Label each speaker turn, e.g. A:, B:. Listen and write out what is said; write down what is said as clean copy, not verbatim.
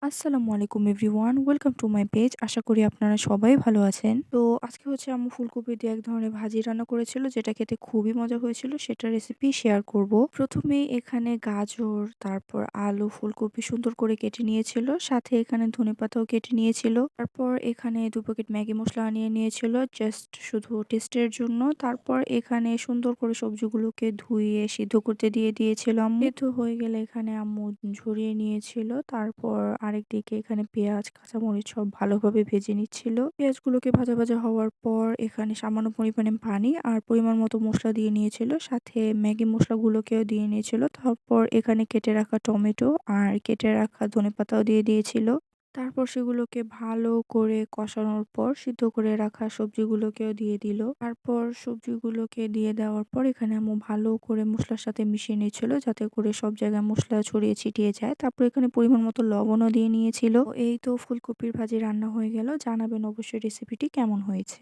A: আসসালামু আলাইকুম everyone. Welcome to my page. আশা করি আপনারা সবাই ভালো আছেন। তো আজকে হচ্ছে আম্মু ফুলকপি দিয়ে এক ধরনের ভাজি রান্না করেছিল যেটা খেতে খুবই মজা হয়েছিল। সেটার রেসিপি শেয়ার করব। প্রথমেই এখানে গাজর, তারপর আলু, ফুলকপি সুন্দর করে কেটে নিয়েছিল। সাথে এখানে ধনেপাতাও কেটে নিয়েছিল। তারপর এখানে ২ প্যাকেট ম্যাগি মসলা আনিয়ে নিয়েছিল জাস্ট শুধু টেস্টের জন্য। তারপর এখানে সুন্দর করে সবজিগুলোকে ধুয়ে সিদ্ধ করতে দিয়ে দিয়েছিল আম্মু। সিদ্ধ হয়ে গেলে এখানে আম্মু ঝরিয়ে নিয়েছিল। তারপর আরেকদিকে এখানে পেঁয়াজ, কাঁচামরিচ সব ভালোভাবে ভেজে নিচ্ছিল। পেঁয়াজগুলোকে ভাজা, ভাজা হওয়ার পর এখানে সামান্য পরিমাণে পানি আর পরিমাণ মতো মসলা দিয়ে নিয়েছিল। সাথে ম্যাগি মসলাগুলোকেও দিয়ে নিয়েছিল। তারপর এখানে কেটে রাখা টমেটো আর কেটে রাখা ধনেপাতাও দিয়ে দিয়েছিল। তারপর সেগুলোকে ভালো করে কষানোর পর সিদ্ধ করে রাখা সবজিগুলোকেও দিয়ে দিল। তারপর সবজিগুলোকে দিয়ে দেওয়ার পর এখানে আম্মু ভালো করে মসলার সাথে মিশিয়ে নিচ্ছিল যাতে করে সব জায়গায় মসলা ছড়িয়ে ছিটিয়ে যায়। তারপর এখানে পরিমাণ মতো লবণও দিয়ে নিয়েছিল। তো এই তো ফুলকপির ভাজি রান্না হয়ে গেল। জানাবেন অবশ্যই রেসিপিটি কেমন হয়েছে।